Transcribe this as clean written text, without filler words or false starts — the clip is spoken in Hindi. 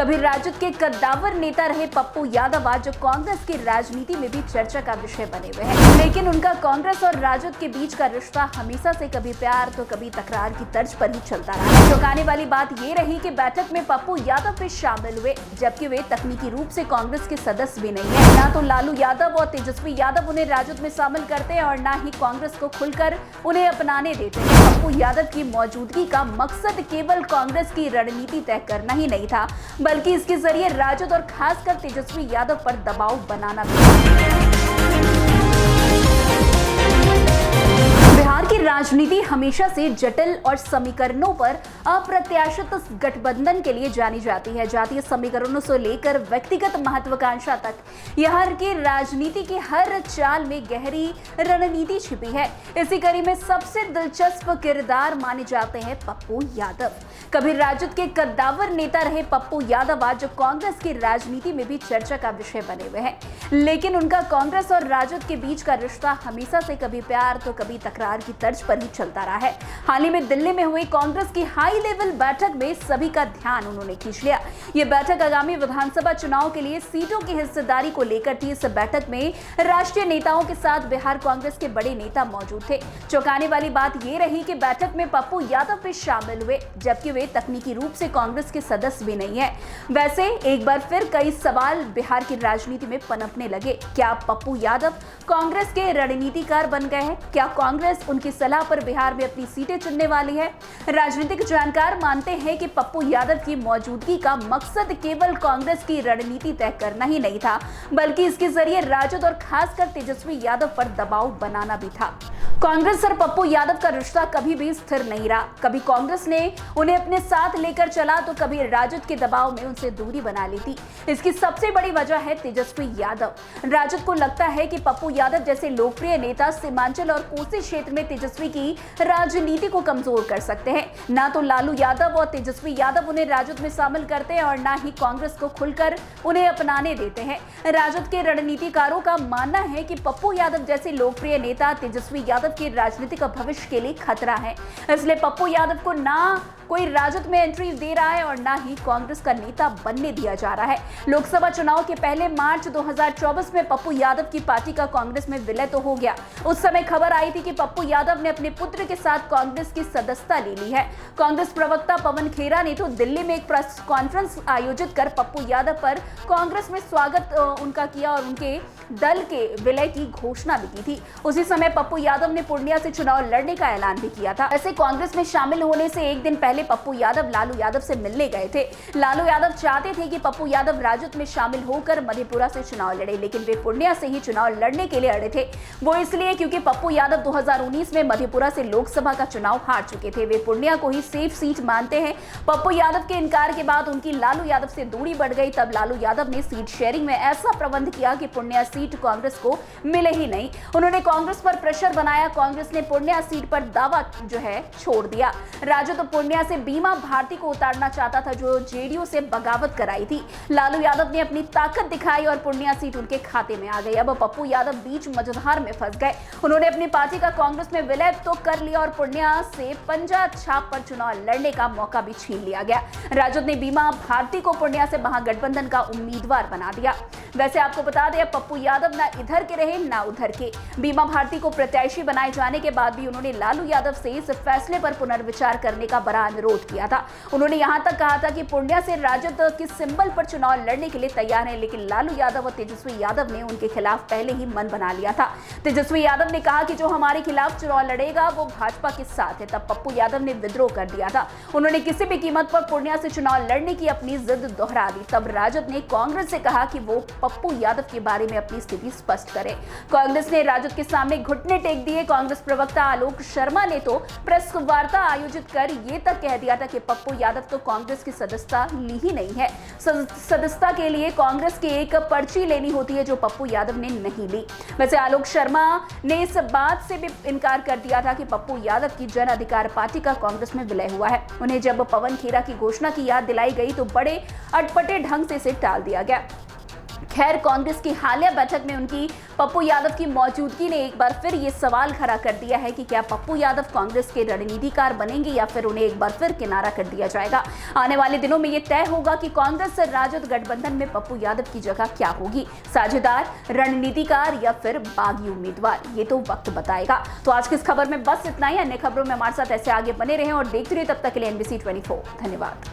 कभी राजद के कद्दावर नेता रहे पप्पू यादव आज कांग्रेस की राजनीति में भी चर्चा का विषय बने हुए हैं। लेकिन उनका कांग्रेस और राजद के बीच का रिश्ता हमेशा से कभी प्यार तो कभी तकरार की तर्ज पर ही चलता रहा। चौंकाने वाली बात ये रही कि बैठक में पप्पू यादव भी शामिल हुए, जबकि वे तकनीकी रूप से कांग्रेस के सदस्य भी नहीं है। ना तो लालू यादव और तेजस्वी यादव उन्हें राजद में शामिल करते हैं और न ही कांग्रेस को खुलकर उन्हें अपनाने देते हैं। पप्पू यादव की मौजूदगी का मकसद केवल कांग्रेस की रणनीति तय करना ही नहीं था, बल्कि इसके जरिए राजद और खासकर तेजस्वी यादव पर दबाव बनाना भी था। बिहार की राजनीति हमेशा से जटिल और समीकरणों पर अप्रत्याशित गठबंधन के लिए जानी जाती है। जातीय समीकरणों से लेकर व्यक्तिगत महत्वाकांक्षा तक यहाँ की राजनीति की हर चाल में गहरी रणनीति छिपी है। इसी कड़ी में सबसे दिलचस्प किरदार माने जाते हैं पप्पू यादव। कभी राजद के कद्दावर नेता रहे पप्पू यादव आज कांग्रेस की राजनीति में भी चर्चा का विषय बने हुए हैं। लेकिन उनका कांग्रेस और राजद के बीच का रिश्ता हमेशा से कभी प्यार तो कभी तकरार की तर्ज पर ही चलता रहा है। हाल ही में दिल्ली में हुई कांग्रेस की हाई लेवल बैठक में सभी का ध्यान उन्होंने खींच लिया। ये बैठक आगामी विधानसभा चुनाव के लिए सीटों की हिस्सेदारी को लेकर थी। इस बैठक में राष्ट्रीय नेताओं के साथ बिहार कांग्रेस के बड़े नेता मौजूद थे। चौंकाने वाली बात ये रही कि बैठक में पप्पू यादव भी शामिल हुए, जबकि वे तकनीकी रूप से कांग्रेस के सदस्य भी नहीं है। वैसे एक बार फिर कई सवाल बिहार की राजनीति में पनपने लगे। क्या पप्पू यादव कांग्रेस के रणनीतिकार बन गए हैं? क्या कांग्रेस उनकी सलाह पर बिहार में अपनी सीटें चुनने वाली है? राजनीतिक जानकार मानते हैं कि पप्पू यादव की मौजूदगी का मकसद केवल कांग्रेस की रणनीति तय करना ही नहीं था, बल्कि इसके जरिए राजद और खासकर तेजस्वी यादव पर दबाव बनाना भी था। कांग्रेस और पप्पू यादव का रिश्ता कभी भी स्थिर नहीं रहा। कभी कांग्रेस ने उन्हें अपने साथ लेकर चला तो कभी राजद के दबाव में उनसे दूरी बना ली थी। इसकी सबसे बड़ी वजह है तेजस्वी यादव। राजद को लगता है कि पप्पू यादव जैसे लोकप्रिय नेता सीमांचल और कोसी क्षेत्र में तेजस्वी की राजनीति को कमजोर कर सकते हैं। ना तो लालू यादव और तेजस्वी यादव उन्हें राजद में शामिल करते हैं और न ही कांग्रेस को खुलकर उन्हें अपनाने देते हैं। राजद के रणनीतिकारों का मानना है कि पप्पू यादव जैसे लोकप्रिय नेता तेजस्वी यादव के राजनीतिक भविष्य के लिए खतरा है। इसलिए पप्पू यादव को ना कोई राजद में एंट्री दे रहा है और ना ही कांग्रेस का नेता बनने दिया जा रहा है। लोकसभा चुनाव के पहले मार्च 2024 में पप्पू यादव की पार्टी का कांग्रेस में विलय तो हो गया। उस समय खबर आई थी कि पप्पू यादव ने अपने पुत्र के साथ कांग्रेस की सदस्यता ले ली है। कांग्रेस प्रवक्ता पवन खेरा ने तो दिल्ली में एक प्रेस कॉन्फ्रेंस आयोजित कर पप्पू यादव पर कांग्रेस में स्वागत उनका किया और उनके दल के विलय की घोषणा भी की थी। उसी समय पप्पू यादव ने पूर्णिया से चुनाव लड़ने का ऐलान भी किया था। ऐसे कांग्रेस में शामिल होने से एक दिन पहले पप्पू यादव लालू यादव से मिलने गए थे। लालू यादव चाहते थे कि पप्पू यादव राजद में शामिल होकर मधेपुरा से चुनाव लड़े, लेकिन वे पूर्णिया से ही चुनाव लड़ने के लिए अड़े थे। वो इसलिए क्योंकि पप्पू यादव 2019 में मधेपुरा से लोकसभा का चुनाव हार चुके थे। वे पूर्णिया को ही सेफ सीट मानते हैं। पप्पू यादव के इनकार के बाद उनकी लालू यादव से दूरी बढ़ गई। तब लालू यादव ने सीट शेयरिंग में ऐसा प्रबंध किया कि पूर्णिया सीट कांग्रेस को मिले ही नहीं। उन्होंने कांग्रेस पर प्रेशर बनाया। कांग्रेस ने पूर्णिया सीट पर दावा जो है छोड़ दिया। राजद पूर्णिया से बीमा भारती को उतारना चाहता था, जो जेडीयू से बगावत कराई थी। लालू यादव ने अपनी ताकत दिखाई और पूर्णिया सीट उनके खाते में आ गई। अब पप्पू यादव बीच मझधार में फंस गए। उन्होंने अपनी पार्टी का कांग्रेस में विलय तो कर लिया और पूर्णिया से पंजा छाप पर चुनाव लड़ने का मौका भी छीन लिया गया। राजद ने बीमा भारती को पूर्णिया से महागठबंधन का उम्मीदवार बना दिया। वैसे आपको बता दें, पप्पू यादव ना इधर के रहे ना उधर के। बीमा भारती को प्रत्याशी बनाए जाने के बाद भी उन्होंने लालू यादव से इस फैसले पर पुनर्विचार करने का बड़ा अनुरोध किया था। उन्होंने यहां तक कहा था कि पूर्णिया से राजद किस सिंबल पर चुनाव लड़ने के लिए तैयार है, लेकिन लालू यादव और तेजस्वी यादव ने उनके खिलाफ पहले ही मन बना लिया था। तेजस्वी यादव ने कहा कि जो हमारे खिलाफ चुनाव लड़ेगा वो भाजपा के साथ है। तब पप्पू यादव ने विद्रोह कर दिया था। उन्होंने किसी भी कीमत पर पूर्णिया से चुनाव लड़ने की अपनी जिद दोहरा दी। तब राजद ने कांग्रेस से कहा कि वो पप्पू यादव के बारे में अपनी स्थिति स्पष्ट करे। कांग्रेस ने राजद के सामने घुटने टेक दिए। कांग्रेस प्रवक्ता आलोक शर्मा ने तो प्रेस वार्ता आयोजित कर ये तक कह दिया था कि पप्पू यादव तो कांग्रेस की सदस्यता ली ही नहीं है। सदस्यता के लिए कांग्रेस की एक पर्ची लेनी होती है, जो पप्पू यादव ने नहीं ली। वैसे आलोक शर्मा ने इस बात से भी इनकार कर दिया था कि पप्पू यादव की जन अधिकार पार्टी का कांग्रेस में विलय हुआ है। उन्हें जब पवन खेरा की घोषणा की याद दिलाई गई तो बड़े अटपटे ढंग से इसे टाल दिया गया। खैर, कांग्रेस की हालिया बैठक में उनकी पप्पू यादव की मौजूदगी ने एक बार फिर ये सवाल खड़ा कर दिया है कि क्या पप्पू यादव कांग्रेस के रणनीतिकार बनेंगे या फिर उन्हें एक बार फिर किनारा कर दिया जाएगा। आने वाले दिनों में ये तय होगा कि कांग्रेस से राजद गठबंधन में पप्पू यादव की जगह क्या होगी, साझेदार, रणनीतिकार या फिर बागी उम्मीदवार, ये तो वक्त बताएगा। तो आज की इस खबर में बस इतना ही। अन्य खबरों में हमारे साथ ऐसे आगे बने रहें और देखते रहिए। तब तक के लिए NBC 24। धन्यवाद।